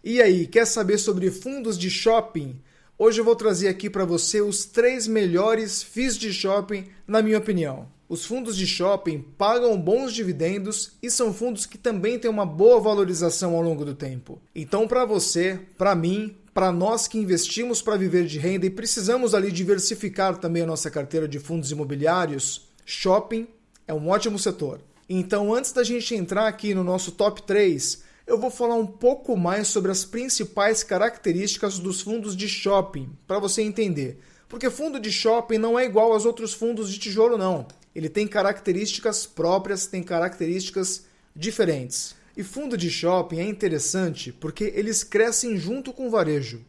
E aí, quer saber sobre fundos de shopping? Hoje eu vou trazer aqui para você os 3 melhores FIIs de shopping, na minha opinião. Os fundos de shopping pagam bons dividendos e são fundos que também têm uma boa valorização ao longo do tempo. Então, para você, para mim, para nós que investimos para viver de renda e precisamos ali diversificar também a nossa carteira de fundos imobiliários, shopping é um ótimo setor. Então, antes da gente entrar aqui no nosso top 3, eu vou falar um pouco mais sobre as principais características dos fundos de shopping, para você entender. Porque fundo de shopping não é igual aos outros fundos de tijolo, não. Ele tem características próprias, tem características diferentes. E fundo de shopping é interessante porque eles crescem junto com o varejo.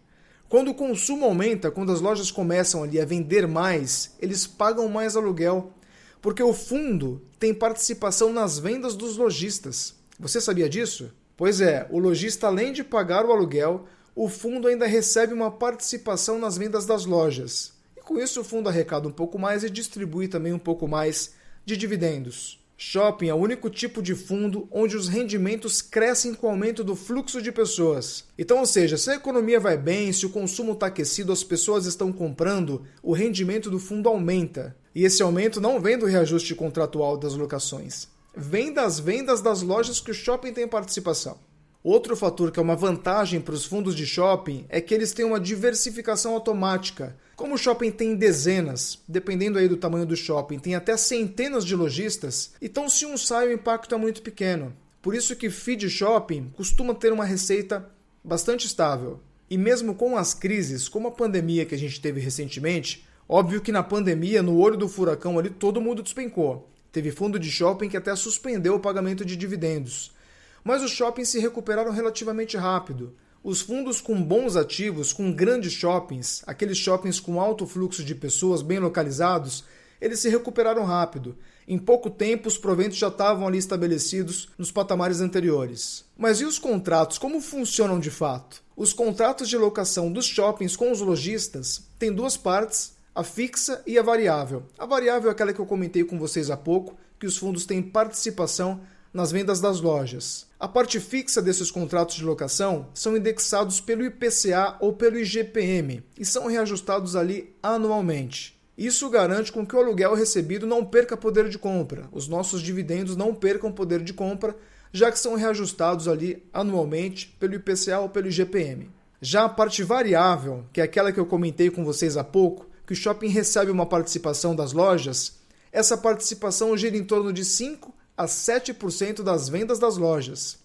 Quando o consumo aumenta, quando as lojas começam ali a vender mais, eles pagam mais aluguel, porque o fundo tem participação nas vendas dos lojistas. Você sabia disso? Pois é, o lojista, além de pagar o aluguel, o fundo ainda recebe uma participação nas vendas das lojas. E com isso o fundo arrecada um pouco mais e distribui também um pouco mais de dividendos. Shopping é o único tipo de fundo onde os rendimentos crescem com o aumento do fluxo de pessoas. Então, ou seja, se a economia vai bem, se o consumo está aquecido, as pessoas estão comprando, o rendimento do fundo aumenta. E esse aumento não vem do reajuste contratual das locações. Vem das vendas das lojas que o shopping tem participação. Outro fator que é uma vantagem para os fundos de shopping é que eles têm uma diversificação automática. Como o shopping tem dezenas, dependendo aí do tamanho do shopping, tem até centenas de lojistas, então se um sai o impacto é muito pequeno. Por isso que FII de shopping costuma ter uma receita bastante estável. E mesmo com as crises, como a pandemia que a gente teve recentemente, óbvio que na pandemia, no olho do furacão ali, todo mundo despencou. Teve fundo de shopping que até suspendeu o pagamento de dividendos. Mas os shoppings se recuperaram relativamente rápido. Os fundos com bons ativos, com grandes shoppings, aqueles shoppings com alto fluxo de pessoas bem localizados, eles se recuperaram rápido. Em pouco tempo, os proventos já estavam ali estabelecidos nos patamares anteriores. Mas e os contratos? Como funcionam de fato? Os contratos de locação dos shoppings com os lojistas têm duas partes, a fixa e a variável. A variável é aquela que eu comentei com vocês há pouco, que os fundos têm participação nas vendas das lojas. A parte fixa desses contratos de locação são indexados pelo IPCA ou pelo IGPM e são reajustados ali anualmente. Isso garante com que o aluguel recebido não perca poder de compra, os nossos dividendos não percam poder de compra, já que são reajustados ali anualmente pelo IPCA ou pelo IGPM. Já a parte variável, que é aquela que eu comentei com vocês há pouco, que o shopping recebe uma participação das lojas, essa participação gira em torno de 5 a 7% das vendas das lojas.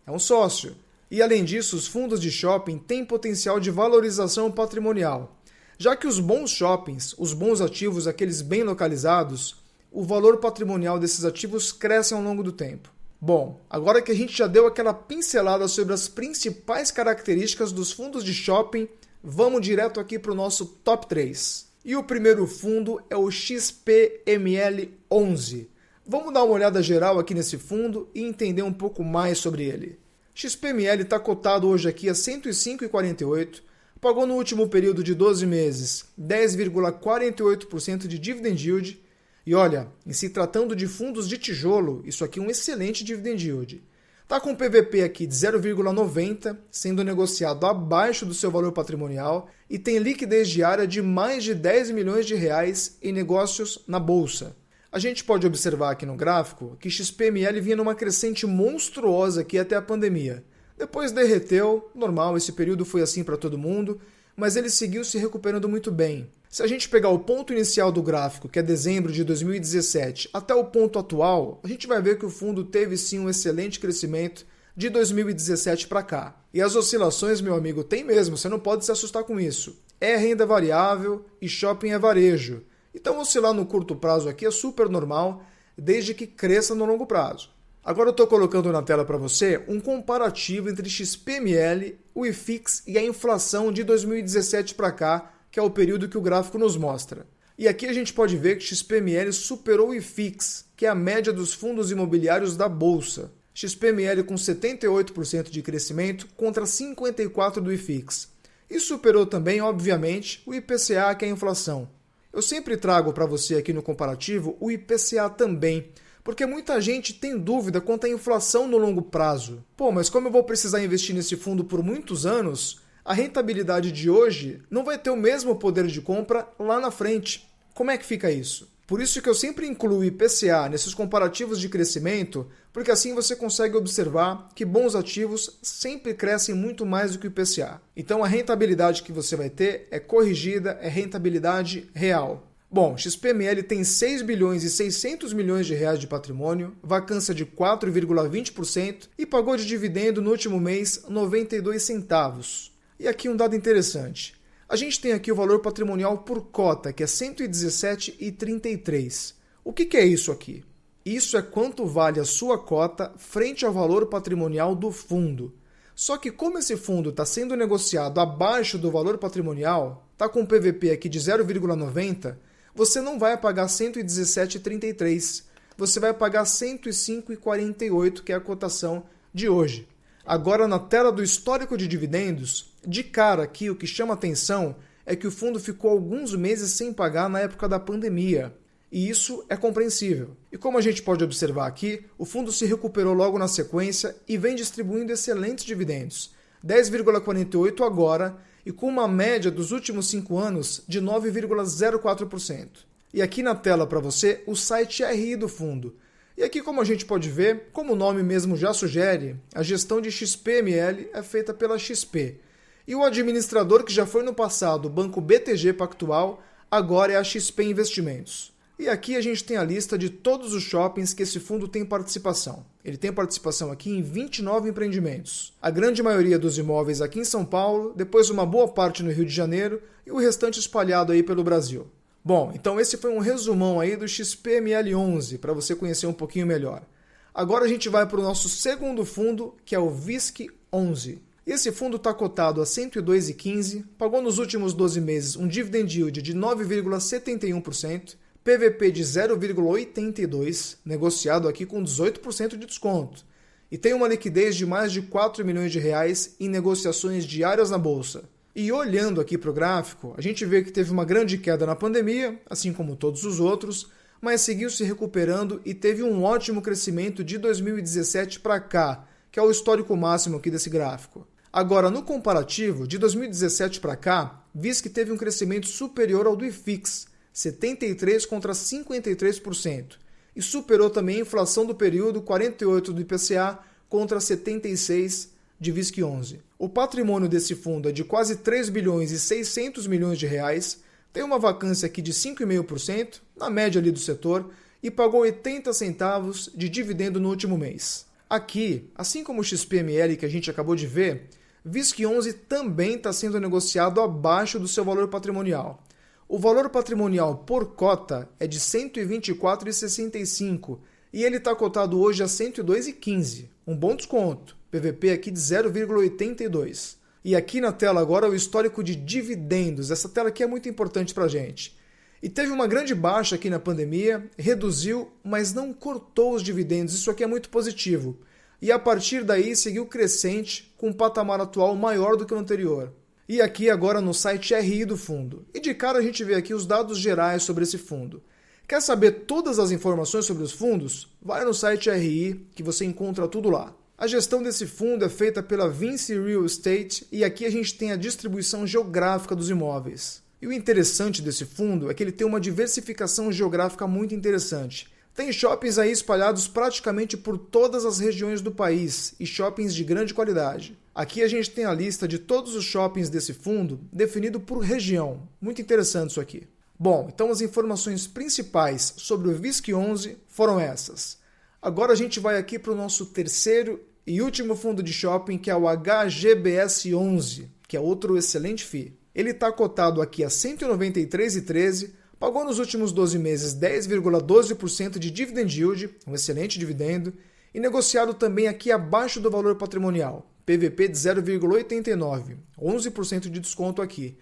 É um sócio. E além disso, os fundos de shopping têm potencial de valorização patrimonial. Já que os bons shoppings, os bons ativos, aqueles bem localizados, o valor patrimonial desses ativos cresce ao longo do tempo. Bom, agora que a gente já deu aquela pincelada sobre as principais características dos fundos de shopping, vamos direto aqui para o nosso top 3. E o primeiro fundo é o XPML11. Vamos dar uma olhada geral aqui nesse fundo e entender um pouco mais sobre ele. XPML está cotado hoje aqui a R$ 105,48, pagou no último período de 12 meses 10,48% de dividend yield. E olha, em se tratando de fundos de tijolo, isso aqui é um excelente dividend yield. Está com um PVP aqui de 0,90, sendo negociado abaixo do seu valor patrimonial e tem liquidez diária de mais de 10 milhões de reais em negócios na bolsa. A gente pode observar aqui no gráfico que XPML vinha numa crescente monstruosa aqui até a pandemia. Depois derreteu, normal, esse período foi assim para todo mundo, mas ele seguiu se recuperando muito bem. Se a gente pegar o ponto inicial do gráfico, que é dezembro de 2017, até o ponto atual, a gente vai ver que o fundo teve sim um excelente crescimento de 2017 para cá. E as oscilações, meu amigo, tem mesmo, você não pode se assustar com isso. É renda variável e shopping é varejo. Então oscilar no curto prazo aqui é super normal, desde que cresça no longo prazo. Agora eu estou colocando na tela para você um comparativo entre XPML, o IFIX e a inflação de 2017 para cá, que é o período que o gráfico nos mostra. E aqui a gente pode ver que XPML superou o IFIX, que é a média dos fundos imobiliários da Bolsa. XPML com 78% de crescimento contra 54% do IFIX. E superou também, obviamente, o IPCA, que é a inflação. Eu sempre trago para você aqui no comparativo o IPCA também, Porque muita gente tem dúvida quanto à inflação no longo prazo. Pô, mas como eu vou precisar investir nesse fundo por muitos anos, a rentabilidade de hoje não vai ter o mesmo poder de compra lá na frente. Como é que fica isso? Por isso que eu sempre incluo o IPCA nesses comparativos de crescimento, porque assim você consegue observar que bons ativos sempre crescem muito mais do que o IPCA. Então a rentabilidade que você vai ter é corrigida, é rentabilidade real. Bom, XPML tem 6 bilhões e 600 milhões de reais de patrimônio, vacância de 4,20% e pagou de dividendo no último mês 92 centavos. E aqui um dado interessante. A gente tem aqui o valor patrimonial por cota, que é 117,33. O que é isso aqui? Isso é quanto vale a sua cota frente ao valor patrimonial do fundo. Só que como esse fundo está sendo negociado abaixo do valor patrimonial, está com um PVP aqui de 0,90, você não vai pagar 117,33. Você vai pagar 105,48, que é a cotação de hoje. Agora, na tela do histórico de dividendos, de cara aqui o que chama atenção é que o fundo ficou alguns meses sem pagar na época da pandemia. E isso é compreensível. E como a gente pode observar aqui, o fundo se recuperou logo na sequência e vem distribuindo excelentes dividendos. 10,48 agora e com uma média dos últimos 5 anos de 9,04%. E aqui na tela para você o site RI do fundo. E aqui, como a gente pode ver, como o nome mesmo já sugere, a gestão de XPML é feita pela XP. E o administrador que já foi no passado o Banco BTG Pactual, agora é a XP Investimentos. E aqui a gente tem a lista de todos os shoppings que esse fundo tem participação. Ele tem participação aqui em 29 empreendimentos. A grande maioria dos imóveis aqui em São Paulo, depois uma boa parte no Rio de Janeiro e o restante espalhado aí pelo Brasil. Bom, então esse foi um resumão aí do XPML11, para você conhecer um pouquinho melhor. Agora a gente vai para o nosso segundo fundo, que é o VISC11. Esse fundo está cotado a 102,15, pagou nos últimos 12 meses um dividend yield de 9,71%, PVP de 0,82, negociado aqui com 18% de desconto, e tem uma liquidez de mais de 4 milhões de reais em negociações diárias na Bolsa. E olhando aqui para o gráfico, a gente vê que teve uma grande queda na pandemia, assim como todos os outros, mas seguiu se recuperando e teve um ótimo crescimento de 2017 para cá, que é o histórico máximo aqui desse gráfico. Agora, no comparativo, de 2017 para cá, VISC teve um crescimento superior ao do IFIX, 73% contra 53%, e superou também a inflação do período, 48% do IPCA contra 76% de VISC11. O patrimônio desse fundo é de quase 3 bilhões e 600 milhões de reais, tem uma vacância aqui de 5,5%, na média ali do setor, e pagou 80 centavos de dividendo no último mês. Aqui, assim como o XPML que a gente acabou de ver, VISC11 também está sendo negociado abaixo do seu valor patrimonial. O valor patrimonial por cota é de R$ 124,65 e ele está cotado hoje a R$ 102,15, um bom desconto. PVP aqui de 0,82. E aqui na tela agora o histórico de dividendos. Essa tela aqui é muito importante para a gente. E teve uma grande baixa aqui na pandemia, reduziu, mas não cortou os dividendos. Isso aqui é muito positivo. E a partir daí seguiu crescente, com um patamar atual maior do que o anterior. E aqui agora no site RI do fundo. E de cara a gente vê aqui os dados gerais sobre esse fundo. Quer saber todas as informações sobre os fundos? Vai no site RI que você encontra tudo lá. A gestão desse fundo é feita pela Vinci Real Estate e aqui a gente tem a distribuição geográfica dos imóveis. E o interessante desse fundo é que ele tem uma diversificação geográfica muito interessante. Tem shoppings aí espalhados praticamente por todas as regiões do país e shoppings de grande qualidade. Aqui a gente tem a lista de todos os shoppings desse fundo definido por região. Muito interessante isso aqui. Bom, então as informações principais sobre o VISC11 foram essas. Agora a gente vai aqui para o nosso terceiro e último fundo de shopping, que é o HGBS11, que é outro excelente FII. Ele está cotado aqui a R$ 193,13, pagou nos últimos 12 meses 10,12% de dividend yield, um excelente dividendo, e negociado também aqui abaixo do valor patrimonial, PVP de 0,89, 11% de desconto aqui.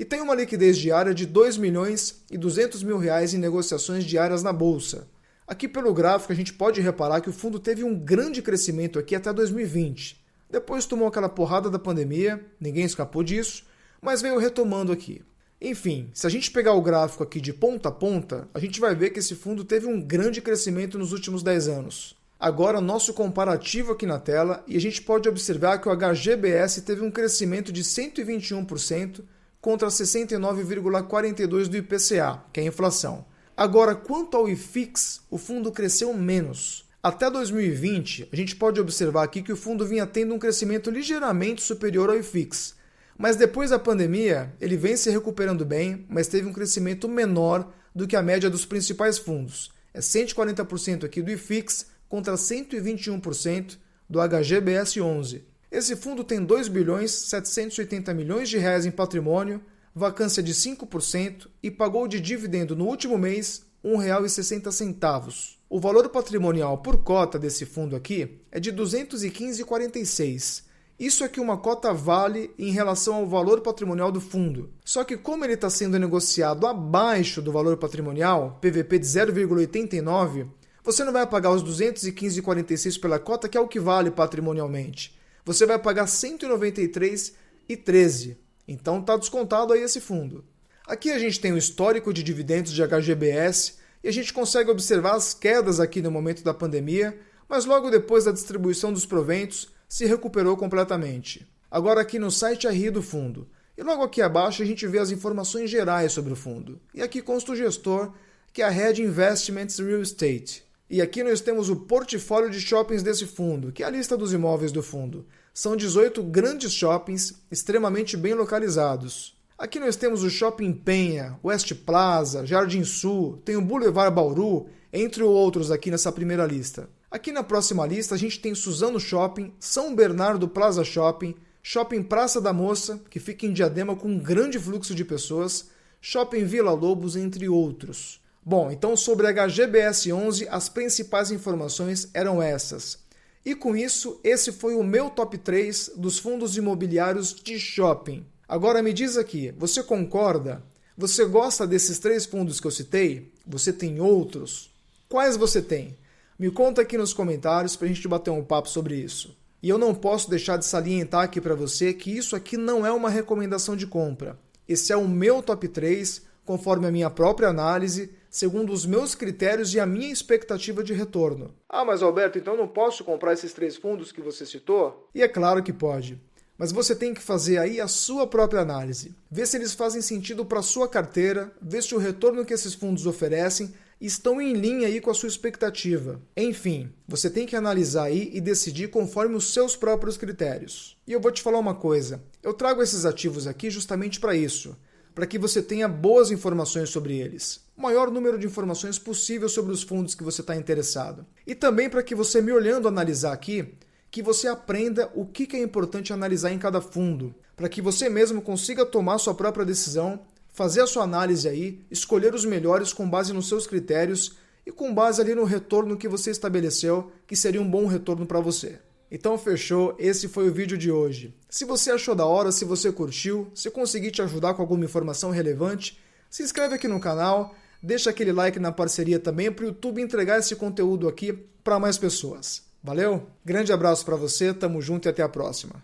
E tem uma liquidez diária de R$ 2.200.000 reais em negociações diárias na Bolsa. Aqui pelo gráfico a gente pode reparar que o fundo teve um grande crescimento aqui até 2020. Depois tomou aquela porrada da pandemia, ninguém escapou disso, mas veio retomando aqui. Enfim, se a gente pegar o gráfico aqui de ponta a ponta, a gente vai ver que esse fundo teve um grande crescimento nos últimos 10 anos. Agora, nosso comparativo aqui na tela, e a gente pode observar que o HGBS teve um crescimento de 121% contra 69,42% do IPCA, que é a inflação. Agora, quanto ao IFIX, o fundo cresceu menos. Até 2020, a gente pode observar aqui que o fundo vinha tendo um crescimento ligeiramente superior ao IFIX. Mas depois da pandemia, ele vem se recuperando bem, mas teve um crescimento menor do que a média dos principais fundos. É 140% aqui do IFIX contra 121% do HGBS 11. Esse fundo tem 2 bilhões 780 milhões de reais em patrimônio, vacância de 5% e pagou de dividendo no último mês R$ 1,60. O valor patrimonial por cota desse fundo aqui é de R$ 215,46. Isso é que uma cota vale em relação ao valor patrimonial do fundo. Só que como ele está sendo negociado abaixo do valor patrimonial, PVP de 0,89, você não vai pagar os 215,46 pela cota, que é o que vale patrimonialmente. Você vai pagar R$ 193,13. Então está descontado aí esse fundo. Aqui a gente tem o histórico de dividendos de HGBS e a gente consegue observar as quedas aqui no momento da pandemia, mas logo depois da distribuição dos proventos, se recuperou completamente. Agora aqui no site RI do fundo. E logo aqui abaixo a gente vê as informações gerais sobre o fundo. E aqui consta o gestor, que é a Red Investments Real Estate. E aqui nós temos o portfólio de shoppings desse fundo, que é a lista dos imóveis do fundo. São 18 grandes shoppings, extremamente bem localizados. Aqui nós temos o Shopping Penha, West Plaza, Jardim Sul, tem o Boulevard Bauru, entre outros aqui nessa primeira lista. Aqui na próxima lista a gente tem Suzano Shopping, São Bernardo Plaza Shopping, Shopping Praça da Moça, que fica em Diadema com um grande fluxo de pessoas, Shopping Vila Lobos, entre outros. Bom, então sobre a HGBS 11, as principais informações eram essas. E com isso, esse foi o meu top 3 dos fundos imobiliários de shopping. Agora me diz aqui, você concorda? Você gosta desses 3 fundos que eu citei? Você tem outros? Quais você tem? Me conta aqui nos comentários para a gente bater um papo sobre isso. E eu não posso deixar de salientar aqui para você que isso aqui não é uma recomendação de compra. Esse é o meu top 3, conforme a minha própria análise, segundo os meus critérios e a minha expectativa de retorno. Ah, mas Alberto, então eu não posso comprar esses 3 fundos que você citou? E é claro que pode. Mas você tem que fazer aí a sua própria análise. Ver se eles fazem sentido para a sua carteira, ver se o retorno que esses fundos oferecem estão em linha aí com a sua expectativa. Enfim, você tem que analisar aí e decidir conforme os seus próprios critérios. E eu vou te falar uma coisa, eu trago esses ativos aqui justamente para isso, para que você tenha boas informações sobre eles. O maior número de informações possível sobre os fundos que você está interessado. E também para que você, me olhando analisar aqui, que você aprenda o que é importante analisar em cada fundo, para que você mesmo consiga tomar sua própria decisão, fazer a sua análise aí, escolher os melhores com base nos seus critérios e com base ali no retorno que você estabeleceu, que seria um bom retorno para você. Então fechou, esse foi o vídeo de hoje. Se você achou da hora, se você curtiu, se conseguir te ajudar com alguma informação relevante, se inscreve aqui no canal, deixa aquele like na parceria também para o YouTube entregar esse conteúdo aqui para mais pessoas. Valeu? Grande abraço para você, tamo junto e até a próxima.